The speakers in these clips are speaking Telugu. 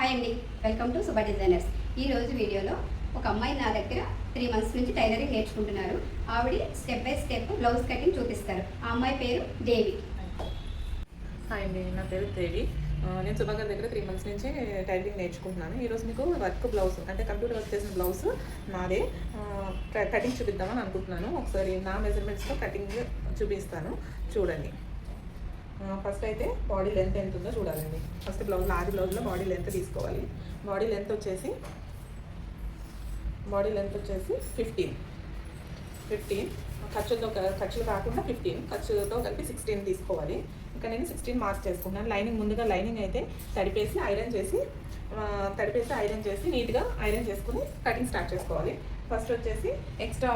హాయ్ అండి, వెల్కమ్ టు సుభా డిజైనర్స్. ఈరోజు వీడియోలో ఒక అమ్మాయి నా దగ్గర 3 months నుంచి టైలరింగ్ నేర్చుకుంటున్నారు. ఆవిడ step by step blouse cutting చూపిస్తారు. ఆ అమ్మాయి పేరు దేవి. హాయ్ అండి, నా పేరు దేవి. నేను సుభా గారి దగ్గర 3 months నుంచి టైలరింగ్ నేర్చుకుంటున్నాను. ఈరోజు మీకు వర్క్ బ్లౌజ్ అంటే కంప్యూటర్ వర్క్ చేసిన బ్లౌజ్ నాదే కటింగ్ చూపిద్దామని అనుకుంటున్నాను. ఒకసారి నా మెజర్మెంట్స్తో కటింగ్ చూపిస్తాను, చూడండి. ఫస్ట్ అయితే బాడీ లెంత్ ఎంత ఉందో చూడాలండి. ఫస్ట్ బ్లౌజ్ ఆది బ్లౌజ్లో బాడీ లెంత్ తీసుకోవాలి. బాడీ లెంత్ వచ్చేసి 15 ఖర్చులు కాకుండా 15, ఖర్చులతో కలిపి 16 తీసుకోవాలి. ఇంకా నేను 16 మార్క్ చేసుకుంటున్నాను. లైనింగ్ ముందుగా లైనింగ్ అయితే తడిపేసి ఐరన్ చేసి నీట్గా ఐరన్ చేసుకుని కటింగ్ స్టార్ట్ చేసుకోవాలి. ఫస్ట్ వచ్చేసి ఎక్స్ట్రా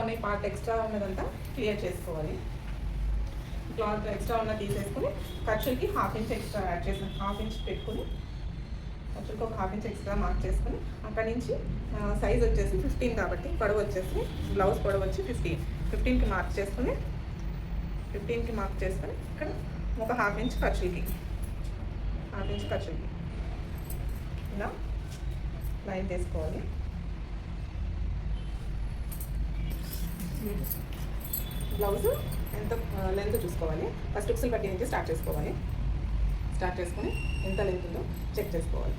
ఉన్నదంతా క్లియర్ చేసుకోవాలి. క్లాత్ ఎక్స్ట్రా ఉన్న తీసేసుకుని ఖర్చులకి 1/2 inch ఎక్స్ట్రా యాడ్ చేసి 1/2 inch పెట్టుకుని ఖర్చులకి ఒక 1/2 inch ఎక్స్ట్రా మార్క్ చేసుకుని అక్కడి నుంచి సైజ్ వచ్చేసి 15 కాబట్టి పొడవు వచ్చేసి బ్లౌజ్ పొడవు వచ్చి 15కి మార్క్ చేసుకుని ఇక్కడ ఒక 1/2 inch ఖర్చులకి ఇలా లైన్ తీసుకోవాలి. బ్లౌజ్ ఎంత లెంత్ చూసుకోవాలి. ఫస్ట్ ఉక్సులు పట్టి నుంచి స్టార్ట్ చేసుకొని ఎంత లెంత్ ఉందో చెక్ చేసుకోవాలి.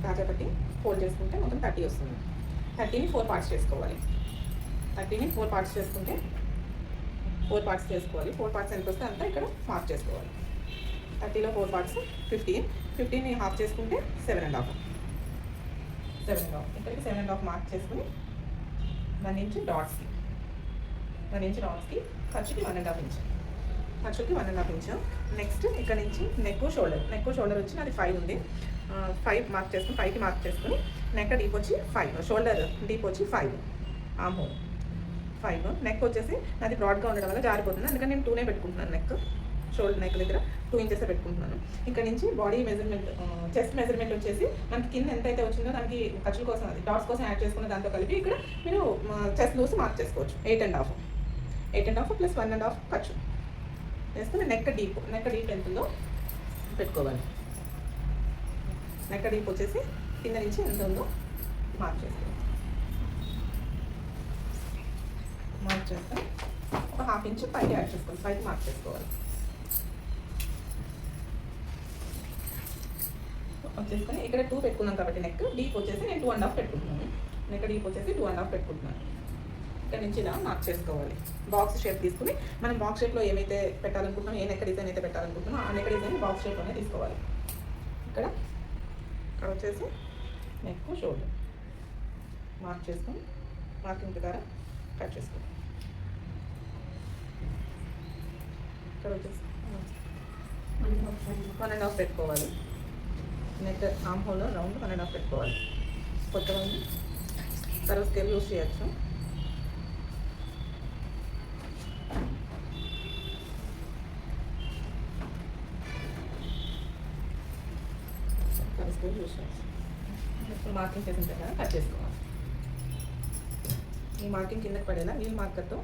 కాజా పట్టి ఫోల్డ్ చేసుకుంటే మొత్తం 30 వస్తుంది. 30ని 4 parts చేసుకోవాలి. 30ని 4 parts చేసుకుంటే 4 parts చేసుకోవాలి. 4 parts ఎంత వస్తే అంతా ఇక్కడ మార్క్ చేసుకోవాలి. 30లో 4 parts 15ని హాఫ్ చేసుకుంటే 7.5 ఇక్కడికి 7.5 మార్క్ చేసుకుని 1 inch డాట్స్కి ఖర్చుకి 1.5 inch నెక్స్ట్ ఇక్కడ నుంచి నెక్ షోల్డర్ వచ్చి నాది 5 ఉంది. 5కి మార్క్ చేసుకుని నెక్ డీప్ వచ్చి 5, షోల్డర్ డీప్ వచ్చి 5, ఆర్మ్ హోల్ 5. నెక్ వచ్చేసి నాది బ్రాడ్గా ఉండడం వల్ల జారిపోతుంది, అందుకని నేను 2నే పెట్టుకుంటున్నాను. షోల్డర్ నెక్ దగ్గర 2 inches పెట్టుకుంటున్నాను. ఇక్కడ నుంచి బాడీ మెజర్మెంట్, చెస్ట్ మెజర్మెంట్ వచ్చేసి మనకి కింద ఎంత అయితే వచ్చిందో దానికి ఖర్చుల కోసం అది డాట్స్ కోసం యాడ్ చేసుకున్న దాంతో కలిపి ఇక్కడ మీరు చెస్ట్ లూస్ మార్క్ చేసుకోవచ్చు. 8.5 ప్లస్ 1.5 ఖర్చు వేసుకుని నెక్ డీప్ ఎంత ఉందో పెట్టుకోవాలి. నెక్ డీప్ వచ్చేసి కింద నుంచి ఎంత ఉందో మార్క్ చేసుకోవాలి. మార్క్ చేస్తే ఒక 1/2 inch పైకి యాడ్ చేసుకోవాలి. పైకి మార్క్ చేసుకోవాలి. వచ్చేసుకొని ఇక్కడ 2 పెట్టుకున్నాం కాబట్టి నెక్ డీప్ వచ్చేసి నేను 2.5 పెట్టుకుంటున్నాను. నెక్ డీప్ వచ్చేసి 2.5 పెట్టుకుంటున్నాను. ఇక్కడ నుంచి ఇలా మార్క్ చేసుకోవాలి. బాక్స్ షేప్ తీసుకుని మనం బాక్స్ షేప్లో ఏమైతే పెట్టాలనుకుంటున్నామో, ఏ నెక్ డిజైన్ అయితే పెట్టాలనుకుంటున్నామో ఆ నెక్ డిజైన్ బాక్స్ షేప్లోనే తీసుకోవాలి. ఇక్కడ వచ్చేసి నెక్ షోల్డర్ మార్క్ చేసుకొని మార్కింగ్ ప్రకారం కట్ చేసుకోవాలి. ఇక్కడ వచ్చేసి 1.5 పెట్టుకోవాలి. నెక్ ఆర్మ్ హోల్ రౌండ్ 1.5 పెట్టుకోవాలి. కొత్త వాళ్ళు తర్వాత స్కేల్ యూస్ చేయొచ్చు. స్కేల్ యూస్ చేయొచ్చు. ఇప్పుడు మార్కింగ్ చేసిన తర్వాత కట్ చేసుకోవాలి. ఈ మార్కింగ్ కిందకి పడేలా నీళ్ళు మార్కర్తో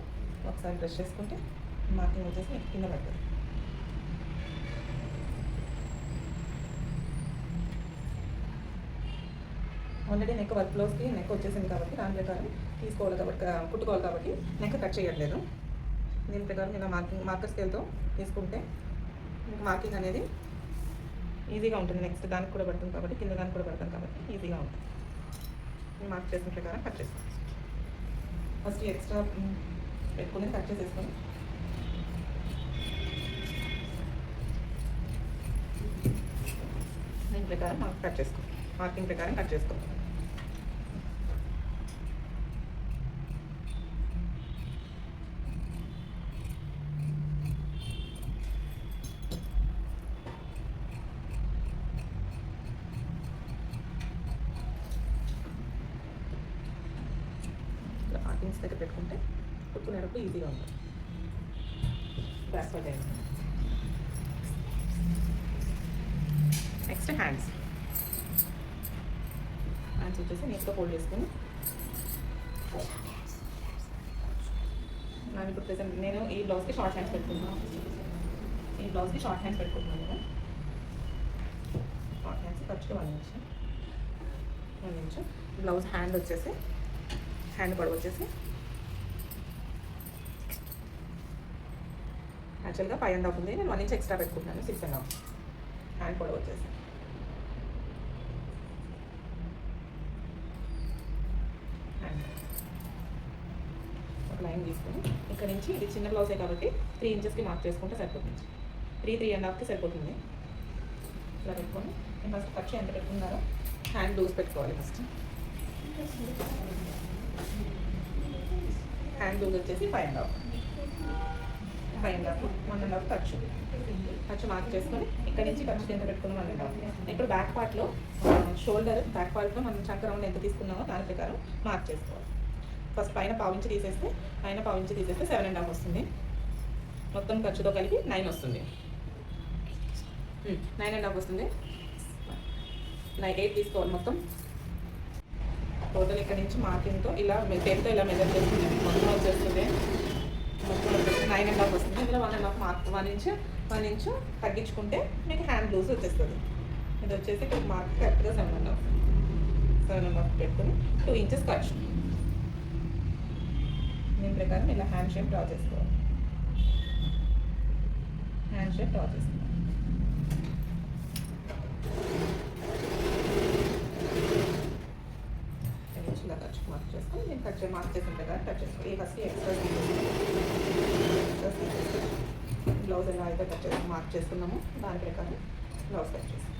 ఒకసారి బ్రష్ చేసుకుంటే మార్కింగ్ వచ్చేసి కింద పడుతుంది. ఆల్రెడీ నెక్ వర్క్ బ్లౌజ్కి నెక్ వచ్చేసింది కాబట్టి దాని ప్రకారం కుట్టుకోవాలి కాబట్టి నెక్ కట్ చేయట్లేదు. దీని ప్రకారం ఇలా మార్కర్ స్కేల్తో తీసుకుంటే మీకు మార్కింగ్ అనేది ఈజీగా ఉంటుంది. నెక్స్ట్ దానికి కూడా పడుతుంది కాబట్టి, కింద దానికి కూడా పడతాం కాబట్టి ఈజీగా ఉంటుంది. మార్క్ చేసిన ప్రకారం కట్ చేసుకోవాలి. ఫస్ట్ ఎక్స్ట్రా పెట్టుకుని కట్ చేసేసుకొని దీని ప్రకారం మార్కింగ్ ప్రకారం కట్ చేసుకోవాలి. మార్కింగ్స్ దగ్గర పెట్టుకుంటే కుట్టుకునేటప్పుడు ఈజీగా ఉంటుంది. బ్యాక్వర్డ్ అయింది. నెక్స్ట్ హ్యాండ్స్ వచ్చేసి నీట్గా ఫోల్డ్ చేసుకొని నాకు ఇప్పుడు ప్రెసెంట్ నేను ఈ బ్లౌజ్కి షార్ట్ హ్యాండ్స్ పెట్టుకుంటున్నాను. ఖర్చుకి 1 ఇంచు. బ్లౌజ్ హ్యాండ్ వచ్చేసి హ్యాండ్ పొడవు వచ్చేసి యాక్చువల్గా 5.5 ఉంది, నేను 1 ఇంచ్ ఎక్స్ట్రా పెట్టుకుంటున్నాను. 6.5 హ్యాండ్ పొడవు వచ్చేసి. ఒక లైన్ తీసుకొని ఇక్కడ నుంచి ఇది చిన్న బ్లౌజే కాబట్టి 3 ఇంచెస్కి మార్క్ చేసుకుంటే సరిపోతుంది. 3.5కి సరిపోతుంది. ఇలా పెట్టుకొని నేను ఫస్ట్ ఖర్చు ఎంత పెట్టుకున్నారో హ్యాండ్ లూజ్ పెట్టుకోవాలి. ఫస్ట్ హ్యాండ్ లూజ్ వచ్చేసి 5.5 ఖర్చు మార్క్ చేసుకొని ఇక్కడ నుంచి ఖర్చు ఎంత పెట్టుకున్నాం 1.5. ఇప్పుడు బ్యాక్ పార్ట్లో బ్యాక్ పార్ట్లో మనం చంక రౌండ్ ఎంత తీసుకున్నామో దాని ప్రకారం మార్క్ చేసుకోవాలి. ఫస్ట్ పైన 1/2 ఇంచ్ తీసేస్తే 7.5 వస్తుంది. మొత్తం ఖర్చుతో కలిపి 9 వస్తుంది. 9.5 వస్తుంది. 8 తీసుకోవాలి మొత్తం. టోటల్ ఇక్కడ నుంచి మార్కింగ్తో ఇలా టెన్తో ఇలా మెజర్ చేసుకుంటే మొత్తం వచ్చేస్తుంది. 9.5 వస్తుంది. ఇందులో 1.5 మార్క్ 1 ఇంచ్ తగ్గించుకుంటే మీకు హ్యాండ్ లూజ్ వచ్చేస్తుంది. ఇది వచ్చేసి ఇక్కడ మార్క్ కరెక్ట్గా 7.5 పెట్టుకుని 2 ఇంచెస్ ఖర్చు. దీని ప్రకారం ఇలా హ్యాండ్ షేప్ డ్రా చేసుకోవాలి. ఇలా ఖర్చు మార్క్ చేసుకొని నేను మార్క్ చేసిన ప్రకారం కట్ చేసుకోవాలి. ఫస్ట్ ఎక్స్ట్రా బ్లౌజ్ ఎలా అయితే కట్ చేసి మార్క్ చేసుకున్నామో దాని ప్రకారం బ్లౌజ్ కట్ చేస్తాం.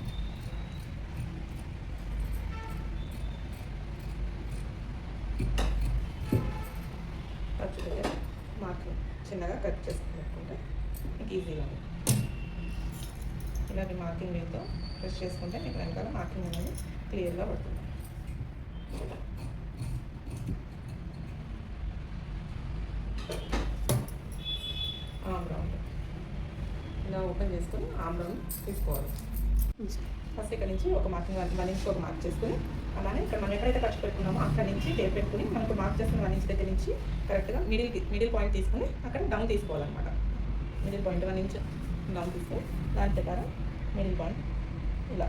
ఖర్చు దగ్గర మార్క్ చిన్నగా కట్ చేసుకుని పెట్టుకుంటే మీకు ఈజీగా ఉంటుంది. ఇలాంటి మార్కింగ్ వీల్తో ప్రెస్ చేసుకుంటే మీకు వెనకాల మార్కింగ్ అనేది క్లియర్గా పడుతుంది. ఆమ్ రౌండ్ ఇలా ఓపెన్ చేసుకొని ఆమ్ రౌండ్ తీసుకోవాలి. ఫస్ట్ ఇక్కడ నుంచి ఒక మార్కింగ్ 1 ఇంచ్ ఒక మార్క్ చేసుకుని అలానే ఇక్కడ మనం ఎక్కడైతే ఖర్చు పెట్టుకున్నామో అక్కడ నుంచి టేప్ పెట్టుకుని మనకు మార్క్ చేసుకున్న 1 ఇంచ్ దగ్గర నుంచి కరెక్ట్గా మిడిల్ పాయింట్ తీసుకుని అక్కడ డౌన్ తీసుకోవాలన్నమాట. మిడిల్ పాయింట్ 1 ఇంచ్ డౌన్ తీసుకుని దాని ప్రకారం మిడిల్ పాయింట్ ఇలా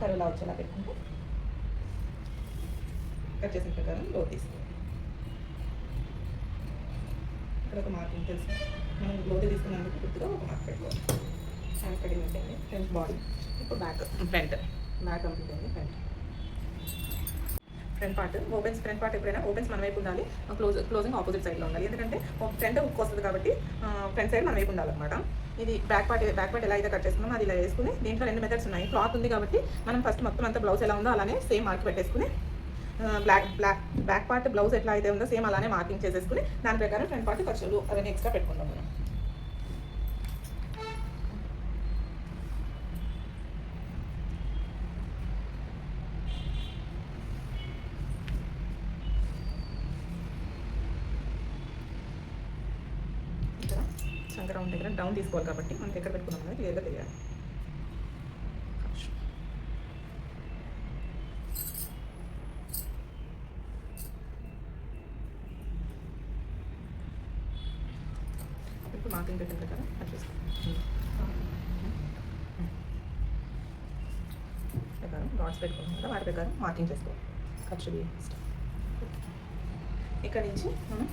కరువులా వచ్చేలా పెట్టుకుంటూ కట్ చేసిన ప్రకారం లో తీసుకోవాలి. ఇక్కడ ఒక మార్కింగ్ తెలుసు మనం లోతు తీసుకున్నందుకు గుర్తుగా ఒక మార్క్ పెట్టుకోవాలి. హ్యాండ్ కటింగ్ ఉంటుంది. Front body. ఇప్పుడు ఫ్రంట్ కంప్లీట్ అయింది. ఫ్రంట్ పార్ట్ ఫ్రంట్ పార్ట్ ఎప్పుడైనా ఓపెన్స్ మన వైపు ఉండాలి. క్లోజింగ్ ఆపోజిట్ సైడ్లో ఉండాలి. ఎందుకంటే ఫ్రంట్ హుక్ వస్తుంది కాబట్టి ఫ్రంట్ సైడ్ మన వైపు ఉండాలన్నమాట. ఇది బ్యాక్ పార్ట్ ఎలా అయితే కట్ చేసుకున్నామో అది ఇలా వేసుకుని దీంట్లో 2 మెథడ్స్ ఉన్నాయి. క్లాత్ ఉంది కాబట్టి మనం ఫస్ట్ మొత్తం అంతా బ్లౌజ్ ఎలా ఉందో అలానే సేమ్ మార్క్ పెట్టేసుకుని బ్యాక్ పార్ట్ బ్లౌజ్ ఎట్లా అయితే ఉందో సేమ్ అలానే మార్కింగ్ చేసేసుకుని దాని ప్రకారం ఫ్రంట్ పార్ట్ ఖర్చులు అవన్నీ ఎక్స్ట్రా పెట్టుకుందాం మనం. ఇక్కడ చంక రౌండ్ దగ్గర డౌన్ తీసుకోవాలి కాబట్టి మనం ఎక్కడ పెట్టుకున్నాం అనేది క్లియర్గా తెలియాలి. మార్కింగ్ పెట్టిన ప్రకారం కట్ చేసుకోవాలి. ప్రకారం డాట్స్ పెట్టుకున్నాం కదా వాటి ప్రకారం మార్కింగ్ చేసుకోవాలి. ఖర్చు ఇక్కడ నుంచి మనం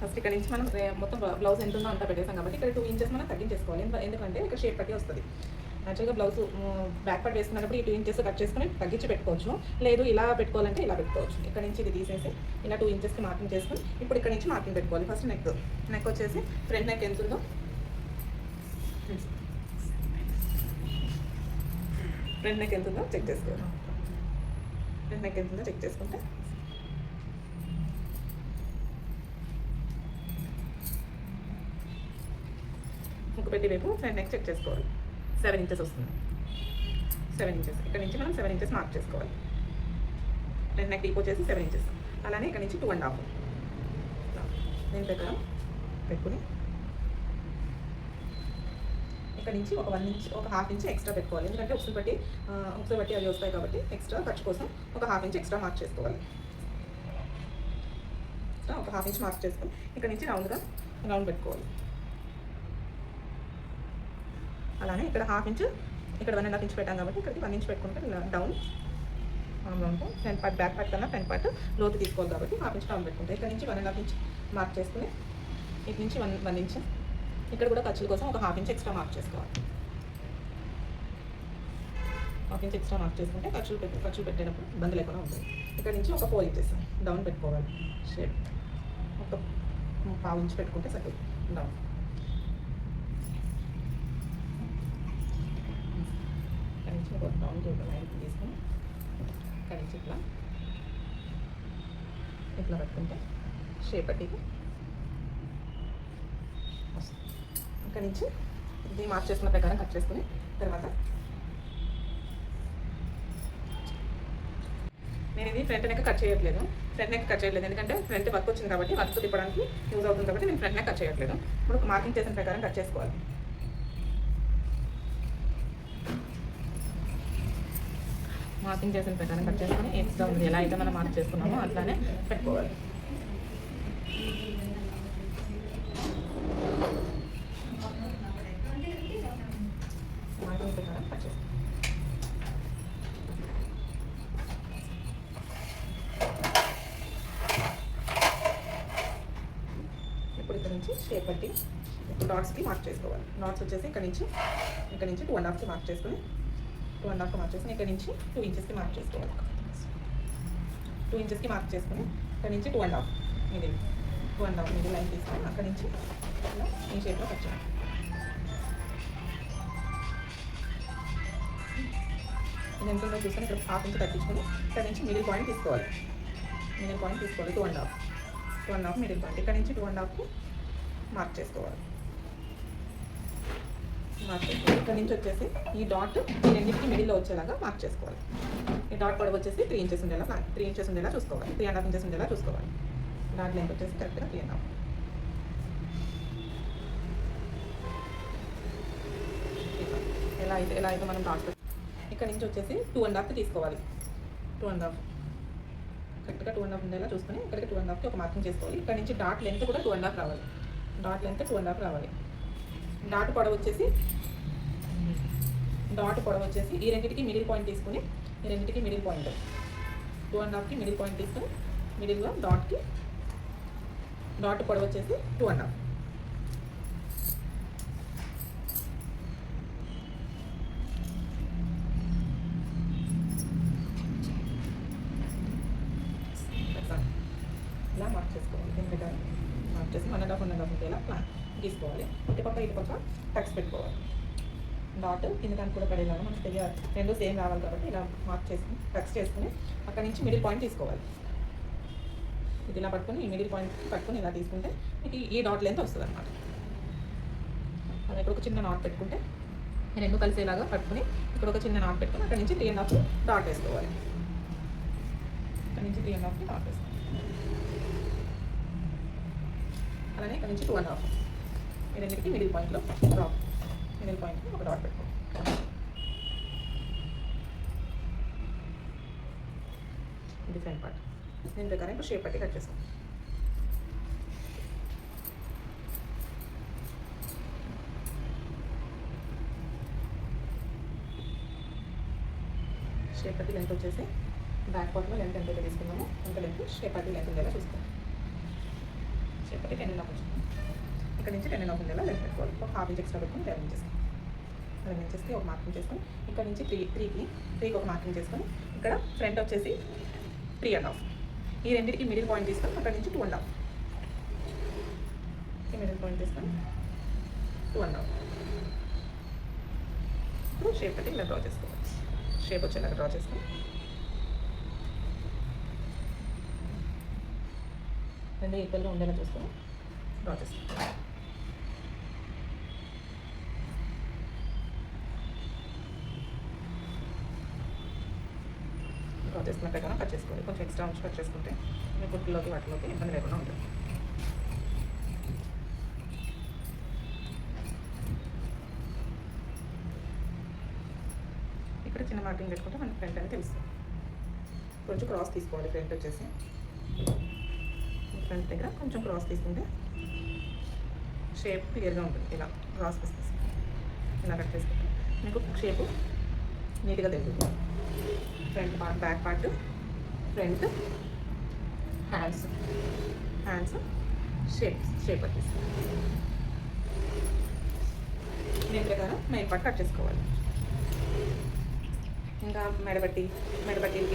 ఫస్ట్ ఇక్కడ నుంచి మనం మొత్తం బ్లౌజ్ ఎంత ఉందో అంతా పెట్టేసాం కాబట్టి ఇక్కడ 2 ఇంచెస్ మనం తగ్గించేసుకోవాలి. ఎందుకంటే ఇక్కడ షేప్ పట్టి వస్తుంది. యాక్చువల్గా బ్లౌజ్ బ్యాక్ పార్ట్ వేసుకున్నప్పుడు ఈ 2 ఇంచెస్ కట్ చేసుకుని తగ్గించి పెట్టుకోవచ్చు. లేదు ఇలా పెట్టుకోవాలంటే ఇలా పెట్టుకోవచ్చు. ఇక్కడ నుంచి ఇది తీసేసి ఇలా 2 ఇంచెస్కి మార్కింగ్ చేసుకుని ఇప్పుడు ఇక్కడ నుంచి మార్కింగ్ పెట్టుకోవాలి. ఫస్ట్ నెక్ వచ్చేసి ఫ్రంట్ నెక్ ఎంత ఉందో చెక్ చేసుకోవాలి. ఫ్రంట్ నెక్ ఎంత ఉందో చెక్ చేసుకుంటే పెట్టి వైపు ఫ్రంట్ నెక్ చెక్ చేసుకోవాలి. 7 ఇంచెస్ వస్తుంది. 7 ఇంచెస్ ఇక్కడ నుంచి మనం 7 ఇంచెస్ మార్క్ చేసుకోవాలి. ఫ్రంట్ నెక్ డీప్ వచ్చేసి 7 ఇంచెస్. అలానే ఇక్కడ నుంచి 2.5 దీని ప్రకారం పెట్టుకుని ఇక్కడ నుంచి ఒక 1 ఇంచ్ ఒక హాఫ్ ఇంచ్ ఎక్స్ట్రా పెట్టుకోవాలి. ఎందుకంటే ఉక్సులు బట్టి అవి వస్తాయి కాబట్టి ఎక్స్ట్రా ఖర్చు కోసం ఒక హాఫ్ ఇంచ్ ఎక్స్ట్రా మార్క్ చేసుకోవాలి. ఒక హాఫ్ ఇంచ్ మార్క్ చేసుకొని ఇక్కడ నుంచి రౌండ్ పెట్టుకోవాలి. అలానే ఇక్కడ హాఫ్ ఇంచ్, ఇక్కడ 1.5 ఇంచ్ పెట్టాం కాబట్టి ఇక్కడికి 1 ఇంచ్ పెట్టుకుంటే down front part back part కన్నా ఫ్రంట్ పార్ట్ లోతు తీసుకోవాలి కాబట్టి హాఫ్ ఇంచ్ డౌన్ పెట్టుకుంటాం. ఇక్కడ నుంచి 1.5 ఇంచ్ మార్క్ చేసుకుని ఇటు నుంచి 1 ఇంచ్, ఇక్కడ కూడా ఖర్చుల కోసం ఒక హాఫ్ ఇంచ్ ఎక్స్ట్రా మార్క్ చేసుకోవాలి. హాఫ్ ఇంచ్ ఎక్స్ట్రా మార్క్ చేసుకుంటే ఖర్చులు పెట్టేటప్పుడు ఇబ్బంది లేకుండా ఉంటుంది. ఇక్కడ నుంచి ఒక 4 ఇంచెస్ డౌన్ పెట్టుకోవాలి. షేప్ ఒక 1/2 ఇంచ్ పెట్టుకుంటే సరిపోతుంది డౌన్. ఇక్కడ నుంచి ఒక డౌన్కి ఒక లైన్ తీసుకుని ఇక్కడ నుంచి ఇట్లా పెట్టుకుంటే షేప్ పట్టికి ఇక్కడ నుంచి ఇది మార్క్ చేసుకున్న ప్రకారం కట్ చేసుకుని తర్వాత నేను ఇది ఫ్రంట్ నెక్ కట్ చేయట్లేదు. ఎందుకంటే ఫ్రంట్ వర్క్ వచ్చింది కాబట్టి వర్క్ తిప్పడానికి యూజ్ అవుతుంది కాబట్టి నేను ఫ్రంట్ నెక్ కట్ చేయట్లేదు. ఇప్పుడు మార్కింగ్ చేసిన ప్రకారం కట్ చేసుకోవాలి. మార్కింగ్ చేసిన ప్రకారం కట్ చేసుకొని ఎక్స్ట్రా ఉంది ఎలా అయితే మనం మార్క్ చేసుకున్నామో అట్లానే పెట్టుకోవాలి. మార్కింగ్ ప్రకారం కట్ చేసుకోవాలి. ఇప్పుడు ఇక్కడ నుంచి షేప్ పట్టి డాట్స్కి మార్క్ చేసుకోవాలి. డాట్స్ వచ్చేసి ఇక్కడ నుంచి 2.5కి మార్క్ చేసుకుని 2.5 మార్క్ చేసుకుని ఇక్కడ నుంచి 2 ఇంచెస్కి మార్క్ చేసుకోవాలి. 2 ఇంచెస్కి మార్క్ చేసుకుని ఇక్కడ నుంచి 2.5 మిడిల్ లైన్ తీసుకొని అక్కడ నుంచి ఇలా ఈ షేప్లో కట్ చేయాలి. ఇది ఎంత ఉందో చూసుకొని ఇక్కడ హాఫ్ ఇంచ్ తగ్గించుకొని ఇక్కడ నుంచి మిడిల్ పాయింట్ తీసుకోవాలి. 2.5 మిడిల్ పాయింట్ ఇక్కడ నుంచి 2.5కి మార్క్ చేసుకోవాలి. ఇక్కడ నుంచి వచ్చేసి ఈ డాట్ ఈ రెండింటికి మిడిల్లో వచ్చేలాగా మార్క్ చేసుకోవాలి. ఈ డాట్ పొడవు వచ్చేసి 3 ఇంచెస్ ఉండేలా 3 ఇంచెస్ ఉండేలా చూసుకోవాలి. 3.5 ఇంచెస్ ఉండేలా చూసుకోవాలి. డాట్ లెంత్ వచ్చేసి కరెక్ట్గా 3.5. ఎలా అయితే మనం డాట్ ఇక్కడ నుంచి వచ్చేసి 2.5 తీసుకోవాలి. 2.5 కరెక్ట్గా 2.5 ఉండేలా చూసుకొని ఇక్కడికి 2.5కి ఒక మార్కింగ్ చేసుకోవాలి. ఇక్కడ నుంచి డాట్ లెంత్ కూడా 2.5 రావాలి. డాట్ పొడవు వచ్చేసి ఈ రెండింటికి మిడిల్ పాయింట్ తీసుకుని 2.5కి మిడిల్ పాయింట్ తీసుకుని మిడిల్లో డాట్ పొడవు వచ్చేసి 2.5. ఇలా మార్క్ చేసుకోవాలి. ఎందుకంటే మార్క్ చేసి 1.5 ఉండేలా ప్లాన్ తీసుకోవాలి. ఇటుపక్క టక్స్ పెట్టుకోవాలి. డాట్ కిందకి కూడా పడేలాగా మనకు తెలియాలి. రెండు సేమ్ రావాలి కాబట్టి ఇలా మార్క్ చేసుకుని టక్స్ చేసుకుని అక్కడ నుంచి మిడిల్ పాయింట్ తీసుకోవాలి. ఇది ఇలా పట్టుకొని ఈ మిడిల్ పాయింట్ పట్టుకొని ఇలా తీసుకుంటే మీకు ఈ డాట్ లెంత్ వస్తుంది అనమాట. అలా ఇక్కడ ఒక చిన్న నాట్ పెట్టుకుంటే రెండు కలిసేలాగా పట్టుకుని ఇక్కడ ఒక చిన్న నాట్ పెట్టుకుని అక్కడ నుంచి 3.5 డాట్ వేసుకోవాలి. ఇక్కడ నుంచి 3.5కి డాట్ వేసుకోవాలి. అలానే ఇక్కడ నుంచి 2.5 ఈ రెండింటికి మిడిల్ పాయింట్లో ఒక డాట్ పెట్టుకోవాలి. ఇది ఫ్రంట్ పార్ట్. దీని ప్రకారం ఇప్పుడు షేప్ పట్టి కట్ చేసుకోండి. షేప్ పట్టి లెంత్ వచ్చేసి బ్యాక్ పార్ట్లో లెంత్ ఎంత తీసుకున్నామో అంత లెంత్ షేప్ పట్టి లెంత్ ఉండేలా చూసుకోండి. షేప్ పట్టి 10.5 వచ్చింది. ఇక్కడ నుంచి 10.5 ఉండేలా లెంత్ పెట్టుకోవాలి. ఒక హాఫ్ ఇంచ్ ఎక్స్ట్రా పెట్టుకుని 11 ఇంచెస్కి ఒక మార్కింగ్ చేసుకొని ఇక్కడ నుంచి 3కి ఒక మార్కింగ్ చేసుకొని ఇక్కడ ఫ్రంట్ వచ్చేసి 3.5 ఈ రెండింటికి మిడిల్ పాయింట్ తీసుకొని అక్కడ నుంచి 2.5 మిడిల్ పాయింట్ తీసుకొని 2.5. ఇప్పుడు షేప్ పెట్టి ఇలా డ్రా చేసుకోవాలి. షేప్ వచ్చేలాగా డ్రా చేసుకొని రెండు ఈక్వల్గా ఉండేలా చూసుకొని డ్రా చేసుకోవాలి. డ్రా చేసుకున్న ప్రకారం కట్ చేసుకోవాలి. కొంచెం ఎక్స్ట్రా ఉంచి కట్ చేసుకుంటే మీ కుట్టులోకి వాటిలోకి ఇబ్బంది లేకుండా ఉంటుంది. చిన్న మార్కింగ్ పెట్టుకుంటే మనకి ఫ్రంట్ అని తెలుస్తుంది. కొంచెం క్రాస్ తీసుకోవాలి. ఫ్రంట్ వచ్చేసి ఫ్రంట్ దగ్గర కొంచెం క్రాస్ తీసుకుంటే షేప్ క్లియర్గా ఉంటుంది. ఇలా క్రాస్ తీసి ఇలా కట్ చేసుకుంటే మీకు షేపు నీట్గా తెలుస్తుంది. Front part, back part, front, hands shape వచ్చేసి దీని ప్రకారం మెయిన్ పార్ట్ కట్ చేసుకోవాలి. ఇంకా మెడబట్టికి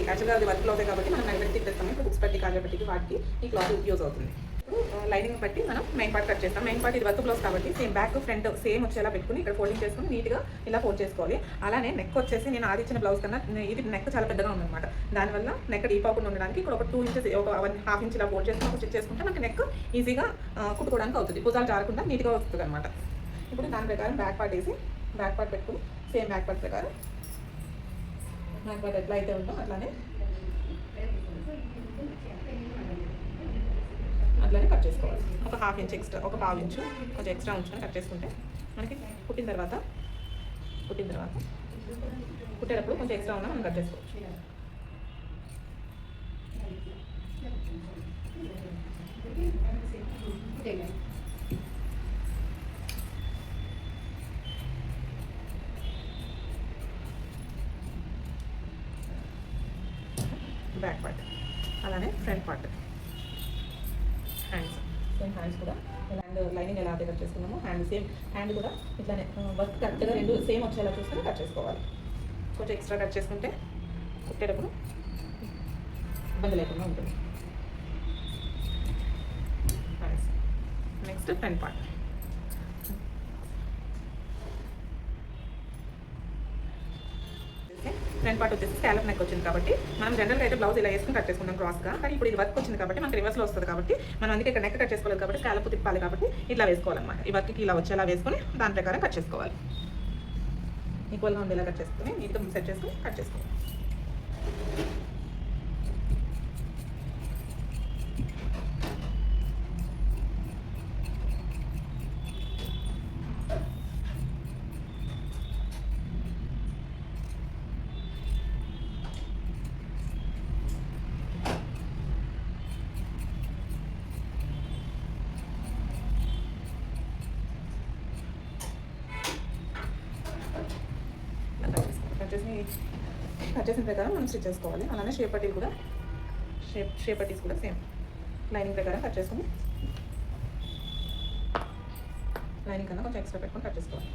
యాక్చువల్గా అది వర్క్లో అవుతాయి కాబట్టి మనం మెడబట్టి తెస్తాము. ఇప్పుడు బుక్స్ పట్టి, కాజా పట్టికి వాటికి ఈ క్లాత్ యూజ్ అవుతుంది. ఇప్పుడు లైనింగ్ బట్టి మనం మెయిన్ పార్ట్ కట్ చేస్తాం. మెయిన్ పార్ట్ ఇది వర్క్ బ్లౌజ్ కాబట్టి సేమ్ బ్యాక్ ఫ్రంట్ సేమ్ వచ్చేలా పెట్టుకుని ఇక్కడ ఫోల్డింగ్ చేసుకుని నీట్గా ఇలా ఫోల్డ్ చేసుకోవాలి. అలానే నెక్ వచ్చేసి నేను ఆది ఇచ్చిన బ్లౌజ్ కన్నా ఇది నెక్ చాలా పెద్దగా ఉందన్నమాట. దానివల్ల నెక్ డీప్ అవ్వకుండా ఉండడానికి ఇక్కడ ఒక 2 ఇంచెస్ ఒక 1.5 ఇంచ్ ఇలా ఫోల్డ్ చేసుకుని స్టిచ్ చేసుకుంటే మనకి నెక్ ఈజీగా కుట్టుకోవడానికి అవుతుంది. భుజాలు జారకుండా నీట్గా వస్తుంది అనమాట. ఇప్పుడు దాని ప్రకారం బ్యాక్ పార్ట్ వేసి బ్యాక్ పార్ట్ పెట్టుకుని సేమ్ బ్యాక్ పార్ట్ ప్రకారం బ్యాక్ పార్ట్ ఎట్లా అయితే ఉందో అట్లానే కట్ చేసుకోవాలి. ఒక 1/2 ఇంచ్ ఎక్స్ట్రా, ఒక 1/2 ఇంచు కొంచెం ఎక్స్ట్రా ఉంచుకొని కట్ చేసుకుంటే మనకి కుట్టిన తర్వాత కుట్టేటప్పుడు కొంచెం ఎక్స్ట్రా ఉన్నా మనం కట్ చేసుకోవచ్చు. బ్యాక్ పార్ట్ అలానే ఫ్రంట్ పార్ట్, హ్యాండ్స్ కూడా లైనింగ్ ఎలా అయితే కట్ చేసుకున్నామో హ్యాండ్ కూడా ఇట్లానే వర్క్ కరెక్ట్గా 2 సేమ్ వచ్చేలా చూసుకొని కట్ చేసుకోవాలి. కొంచెం ఎక్స్ట్రా కట్ చేసుకుంటే కుట్టేటప్పుడు ఇబ్బంది లేకుండా ఉంటుంది. Hands next front part. Front part వచ్చేసి స్కాలప్ నెక్ వచ్చింది కాబట్టి మనం జనరల్గా అయితే బ్లౌజ్ ఇలా వేసుకుని కట్ చేసుకుంటాం క్రాస్గా. కానీ ఇప్పుడు ఇది వర్క్ వచ్చింది కాబట్టి మనకి రివర్స్లో వస్తుంది కాబట్టి మనం అందుకే ఇక్కడ నెక్ కట్ చేసుకోలేదు కాబట్టి స్కాలప్ తిప్పాలి కాబట్టి ఇట్లా వేసుకోవాలన్నమాట. ఈ వర్క్కి ఇలా వచ్చేలా వేసుకొని దాని ప్రకారం కట్ చేసుకోవాలి. ఈక్వల్గా ఉండేలా కట్ చేసుకుని నీట్గా సెట్ చేసుకుని కట్ చేసుకోవాలి. కట్ చేసిన ప్రకారం మనం స్టిచ్ చేసుకోవాలి. అలానే షేప్ పట్టీలు కూడా షేప్ పట్టీస్ కూడా సేమ్ లైనింగ్ ప్రకారం కట్ చేసుకుని లైనింగ్ కన్నా కొంచెం ఎక్స్ట్రా పెట్టుకొని కట్ చేసుకోవాలి.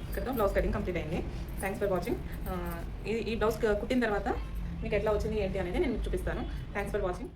ఇక్కడ బ్లౌజ్ కటింగ్ కంప్లీట్ అయింది. Thanks for watching. ఈ బ్లౌజ్ కుట్టిన తర్వాత మీకు ఎట్లా వచ్చింది ఏంటి అనేది నేను మీకు చూపిస్తాను. Thanks for watching.